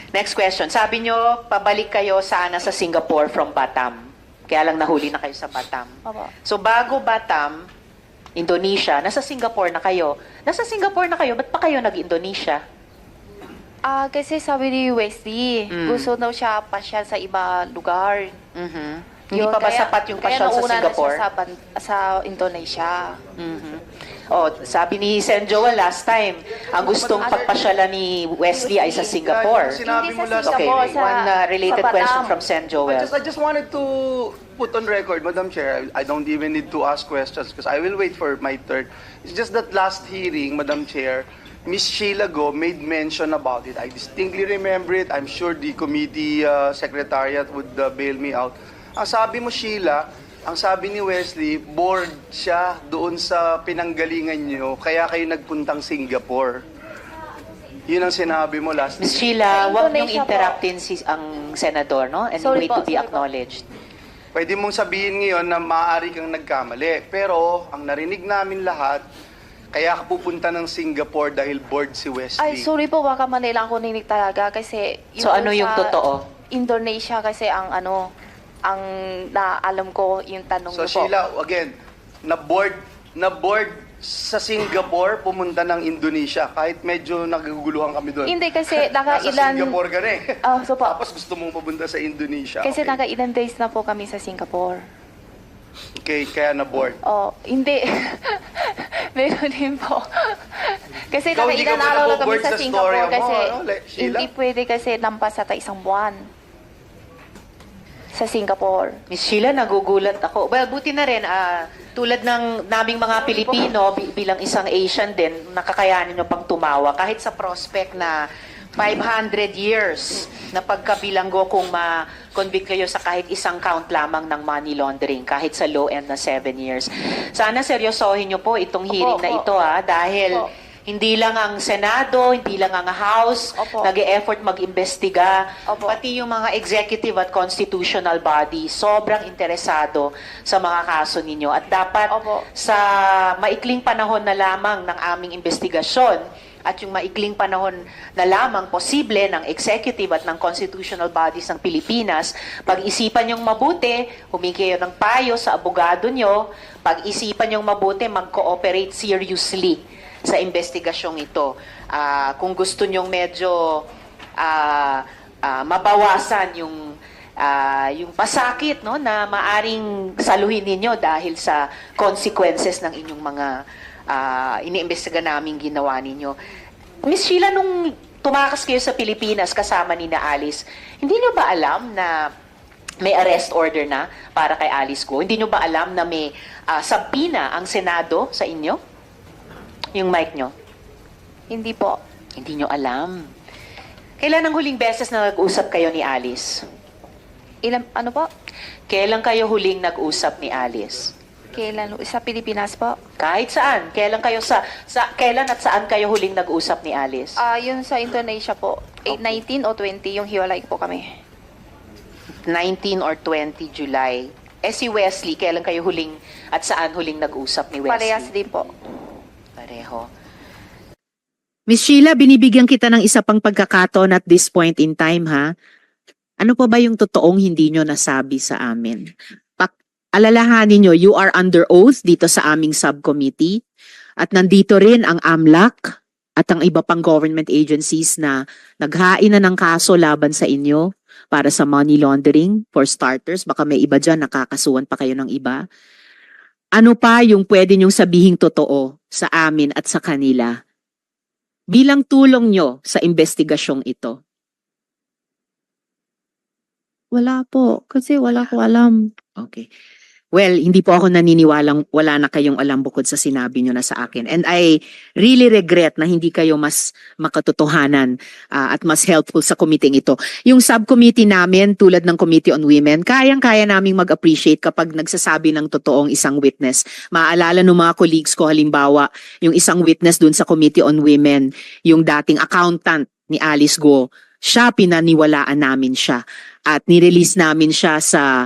Next question. Sabi nyo, pabalik kayo sana sa Singapore from Batam. Kaya lang nahuli na kayo sa Batam. Opo. So bago Batam, Indonesia, nasa Singapore na kayo. Nasa Singapore na kayo, ba't pa kayo nag-Indonesia? Kasi sabi ni Wesley, gusto daw siya pasyal sa iba lugar. Hindi pa ba sapat yung pasyal sa Singapore? Kaya nauna na siya sa Indonesia. Oh, sabi ni Sen Joel last time, ang gustong pagpasyalan ni Wesley ay sa Singapore. Sinabi mo Hindi sa last Okay, Singapore, sa- one related sa Batam. question from Sen Joel. I just wanted to put on record, Madam Chair, I don't even need to ask questions because I will wait for my turn. It's just that last hearing, Madam Chair, Miss Sheila Go made mention about it. I distinctly remember it. I'm sure the committee secretariat would bail me out. Ang sabi mo, Sheila, ang sabi ni Wesley, bored siya doon sa pinanggalingan nyo, kaya kayo nagpuntang Singapore. Yun ang sinabi mo last Ms. hearing. Sheila, wag niyong Indonesia po. interruptin ang senador, no? And Sorry wait po, to be sorry po. acknowledged. Pwede mong sabihin ngayon na maaari kang nagkamali. Pero, ang narinig namin lahat, kaya ka pupunta ng Singapore dahil bored si Wesley. Ay, sorry po, baka mali lang ako ninig talaga kasi... So ano yung sa totoo? Indonesia kasi ang naalam ko yung tanong So niyo po. Sheila, again, na-board sa Singapore, pumunta ng Indonesia. Kahit medyo naguguluhan kami doon. Hindi kasi Nasa nakailan... Singapore ka na eh. So po, Tapos gusto mong pupunta sa Indonesia. kasi okay. nakailan days na po kami sa Singapore. Okay, kaya na-board. Hindi. Meron din po. Kasi Ikaw, hindi nakailan ka ba araw na kami naboboard sa sa Singapore storya mo, kasi ano, Sheila? hindi pwede kasi lampas sa isang buwan sa Singapore. Ms. Sheila, nagugulat ako. Well, buti na rin, tulad ng naming mga Pilipino, bilang isang Asian din, nakakayanin nyo pang tumawa. Kahit sa prospect na 500 years na pagkabilanggo kung ma-convict kayo sa kahit isang count lamang ng money laundering, kahit sa low end na 7 years. Sana seryosohin nyo po itong hearing na ito, dahil hindi lang ang Senado, hindi lang ang House, Opo. nag-e-effort mag-imbestiga, Opo. pati yung mga executive at constitutional body, sobrang interesado sa mga kaso ninyo. At dapat Opo. sa maikling panahon na lamang ng aming investigasyon at yung maikling panahon na lamang posible ng executive at ng constitutional bodies ng Pilipinas, pag-isipan yung mabuti, humingi kayo ng payo sa abogado nyo, pag-isipan yung mabuti, mag-cooperate seriously sa investigasyong ito. Kung gusto nyong medyo mabawasan yung pasakit, no, na maaring saluhin ninyo dahil sa consequences ng inyong mga iniimbestiga namin ginawa ninyo. Miss Sheila, nung tumakas kayo sa Pilipinas kasama ni na Alice, hindi nyo ba alam na may arrest order na para kay Alice Go? Hindi nyo ba alam na may subpoena ang Senado sa inyo? Yung mic nyo? Hindi po. Hindi nyo alam. Kailan ang huling beses na nag-usap kayo ni Alice? Ano po? Kailan kayo huling nag-usap ni Alice? Kailan? Sa Pilipinas po? Kahit saan. Kailan kayo kailan at saan kayo huling nag-usap ni Alice? Yun sa Indonesia po. 19 o 20 yung hiwalay po kami. 19 or 20 July. Si Wesley, kailan kayo huling at saan huling nag-usap ni Wesley? Parehas din po. Pareho. Miss Sheila, binibigyan kita ng isa pang pagkakataon at this point in time, ha? Ano pa ba yung totoong hindi nyo nasabi sa amin? Alalahanin nyo, you are under oath dito sa aming subcommittee at nandito rin ang AMLAC at ang iba pang government agencies na naghain na ng kaso laban sa inyo para sa money laundering. For starters, baka may iba dyan, nakakasuhan pa kayo ng iba. Ano pa yung pwede nyong sabihing totoo sa amin at sa kanila bilang tulong nyo sa investigasyong ito? Wala po, kasi wala ko alam. Okay. Well, hindi po ako naniniwalang wala na kayong alam bukod sa sinabi nyo na sa akin. And I really regret na hindi kayo mas makatotohanan at mas helpful sa committee ito. Yung subcommittee namin, tulad ng Committee on Women, kayang-kaya naming mag-appreciate kapag nagsasabi ng totoong isang witness. Maaalala ng mga colleagues ko, halimbawa, yung isang witness dun sa Committee on Women, yung dating accountant ni Alice Go, siya, pinaniwalaan namin siya. At nirelease namin siya sa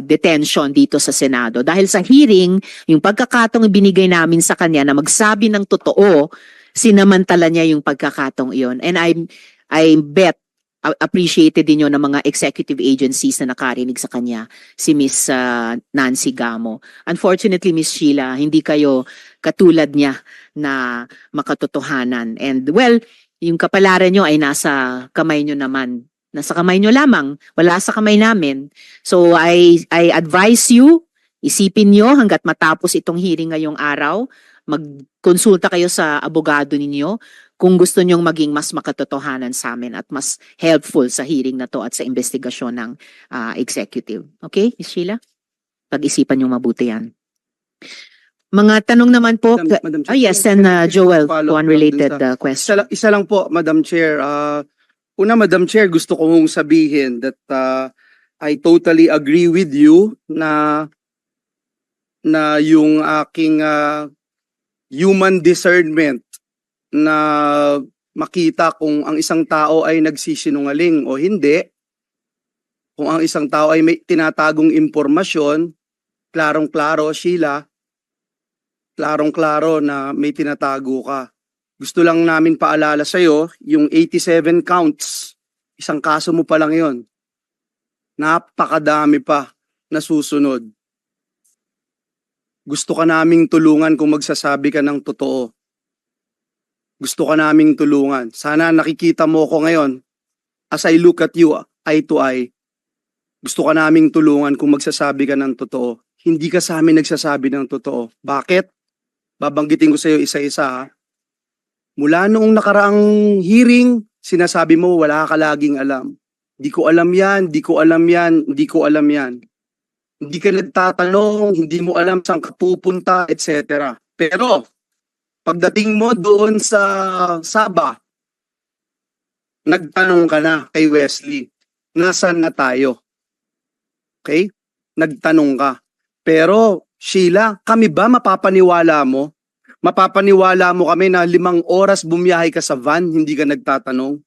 detention dito sa Senado. Dahil sa hearing, yung pagkakataong binigay namin sa kanya na magsabi ng totoo, sinamantala niya yung pagkakataong iyon. And I bet appreciated din yun ng mga executive agencies na nakarinig sa kanya, si Miss Nancy Gamo. Unfortunately, Miss Sheila, hindi kayo katulad niya na makatotohanan. And well, yung kapalaran nyo ay nasa kamay nyo naman. Nasa kamay nyo lamang, wala sa kamay namin. So I advise you, isipin nyo hanggat matapos itong hearing ngayong araw, magkonsulta kayo sa abogado ninyo kung gusto nyong maging mas makatotohanan sa amin at mas helpful sa hearing na to at sa investigasyon ng executive. Okay, Ms. Sheila? Pag-isipan nyo mabuti yan. Mga tanong naman po. Madam Chair, Yes, and Joel, follow up one lang related dun question. Isa lang po, Madam Chair. Una, Madam Chair, gusto kong sabihin that I totally agree with you na yung aking human discernment na makita kung ang isang tao ay nagsisinungaling o hindi, kung ang isang tao ay may tinatagong impormasyon, klarong-klaro, Sheila, klarong-klaro na may tinatago ka. Gusto lang namin paalala sa'yo, yung 87 counts, isang kaso mo pa lang yon. Napakadami pa na susunod. Gusto ka naming tulungan kung magsasabi ka ng totoo. Gusto ka naming tulungan. Sana nakikita mo ko ngayon, as I look at you eye to eye, gusto ka naming tulungan kung magsasabi ka ng totoo. Hindi ka sa amin nagsasabi ng totoo. Bakit? Babanggitin ko sa iyo isa-isa ha. Mula noong nakaraang hearing, sinasabi mo wala ka laging alam. Di ko alam yan, di ko alam yan, di ko alam yan. Hindi ka nagtatanong, hindi mo alam saan ka pupunta, etc. Pero, pagdating mo doon sa Sabah, nagtanong ka na kay Wesley, nasaan na tayo? Okay? Nagtanong ka. Pero, Sheila, kami ba mapapaniwala mo? Mapapaniwala mo kami na 5 oras bumiyahe ka sa van, hindi ka nagtatanong?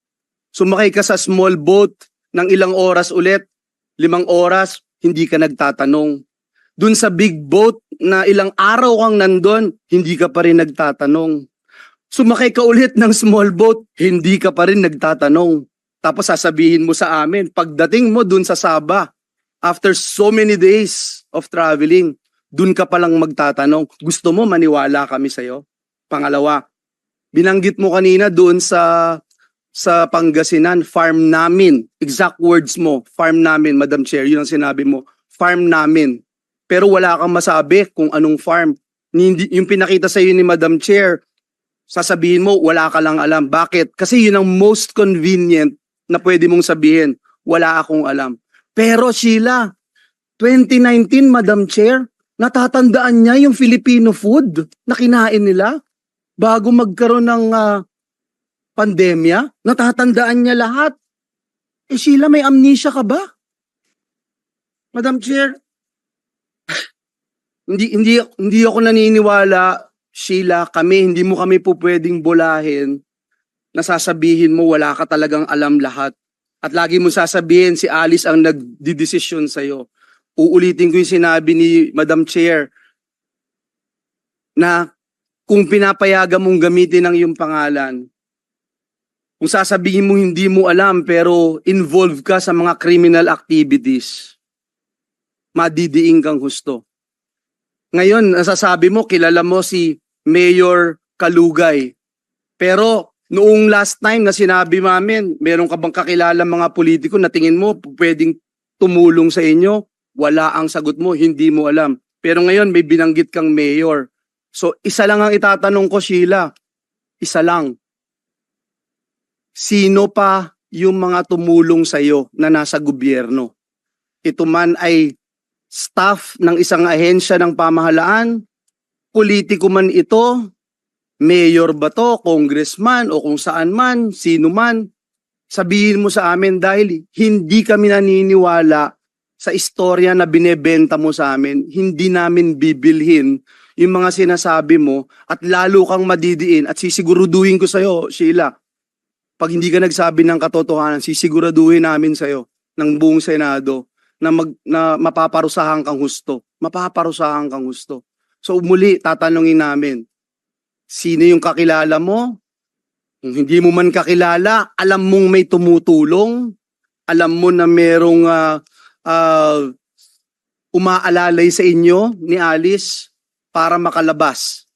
Sumakay ka sa small boat ng ilang oras ulit, 5 oras, hindi ka nagtatanong. Dun sa big boat na ilang araw kang nandun, hindi ka pa rin nagtatanong. Sumakay ka ulit ng small boat, hindi ka pa rin nagtatanong. Tapos sasabihin mo sa amin, pagdating mo dun sa Sabah, after so many days of traveling, dun ka palang magtatanong. Gusto mo maniwala kami sa'yo? Pangalawa, binanggit mo kanina doon sa Pangasinan, farm namin. Exact words mo, farm namin, Madam Chair. Yun ang sinabi mo, farm namin. Pero wala kang masabi kung anong farm. Yung pinakita sa iyo ni Madam Chair, sasabihin mo, wala ka lang alam. Bakit? Kasi yun ang most convenient na pwede mong sabihin, wala akong alam. Pero Sheila, 2019, Madam Chair, natatandaan niya yung Filipino food na kinain nila bago magkaroon ng pandemya. Natatandaan niya lahat. Eh Sheila, may amnesia ka ba? Madam Chair, hindi ako naniniwala, Sheila, hindi mo kami po pwedeng bulahin na sasabihin mo wala ka talagang alam lahat. At lagi mo sasabihin si Alice ang nagdidesisyon sa'yo. Uulitin ko yung sinabi ni Madam Chair na kung pinapayagan mong gamitin ang iyong pangalan, kung sasabihin mo hindi mo alam pero involved ka sa mga criminal activities, madidiing kang husto. Ngayon, nasasabi mo, kilala mo si Mayor Kalugay. Pero noong last time na sinabi namin, meron ka bang kakilala mga politiko na tingin mo pwedeng tumulong sa inyo? Wala ang sagot mo, hindi mo alam. Pero ngayon may binanggit kang mayor. So isa lang ang itatanong ko, Sheila. Isa lang. Sino pa yung mga tumulong sa iyo na nasa gobyerno? Ito man ay staff ng isang ahensya ng pamahalaan, politiko man ito, mayor ba to, congressman o kung saan man, sino man, sabihin mo sa amin dahil hindi kami naniniwala sa istorya na binebenta mo sa amin, hindi namin bibilhin yung mga sinasabi mo at lalo kang madidiin at sisiguraduhin ko sa'yo, Sheila, pag hindi ka nagsabi ng katotohanan, sisiguraduhin namin sa'yo ng buong Senado na mapaparusahan kang husto. Mapaparusahan kang husto. So muli, tatanungin namin, sino yung kakilala mo Kung hindi mo man kakilala, alam mong may tumutulong, alam mo na merong umaalalay sa inyo ni Alice para makalabas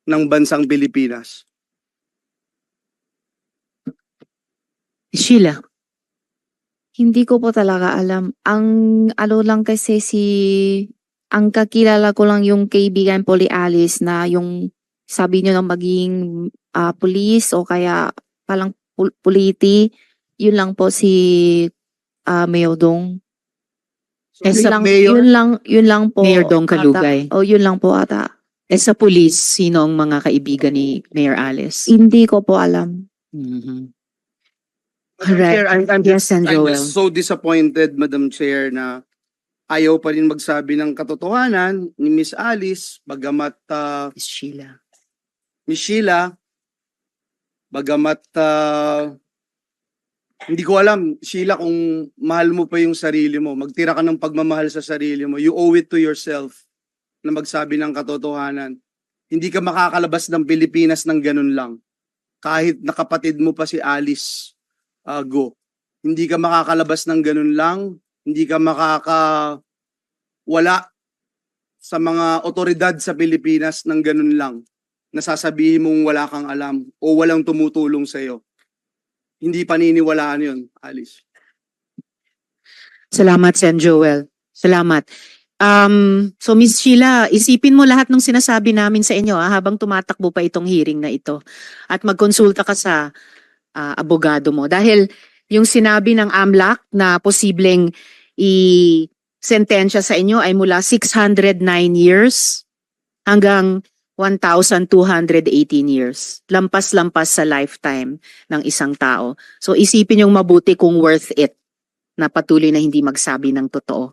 ng bansang Pilipinas. Sheila, Hindi ko po talaga alam. Ang ano lang kasi ang kakilala ko lang yung kaibigan po ni Alice na yung sabi niyo na maging police o kaya palang puliti. Yun lang po si Mayor Dong. So, As a mayor, Yun lang po. Mayor Dong Kalugay. O yun lang po ata. Sa police, sino ang mga kaibigan ni Mayor Alice? Hindi ko po alam. Mhm. Madam Correct. Chair, I'm Yes, and I'm Joel. just so disappointed, Madam Chair, na ayaw pa rin magsabi ng katotohanan ni Miss Alice, bagamat Miss Sheila. Miss Sheila, bagamat hindi ko alam, Sheila, kung mahal mo pa yung sarili mo, magtira ka ng pagmamahal sa sarili mo, you owe it to yourself na magsabi ng katotohanan. Hindi ka makakalabas ng Pilipinas ng ganun lang. Kahit nakapatid mo pa si Alice Go. Hindi ka makakalabas ng ganun lang. Hindi ka wala sa mga otoridad sa Pilipinas ng ganun lang. Nasasabihin mong wala kang alam o walang tumutulong sa'yo. Hindi paniniwalaan yun, Alice. Salamat, Sen Joel. Salamat. So Miss Sheila, isipin mo lahat ng sinasabi namin sa inyo habang tumatakbo pa itong hearing na ito. At magkonsulta ka sa abogado mo. Dahil yung sinabi ng AMLAC na posibleng i-sentensya sa inyo ay mula 609 years hanggang 1,218 years. Lampas-lampas sa lifetime ng isang tao. So isipin yung mabuti kung worth it na patuloy na hindi magsabi ng totoo.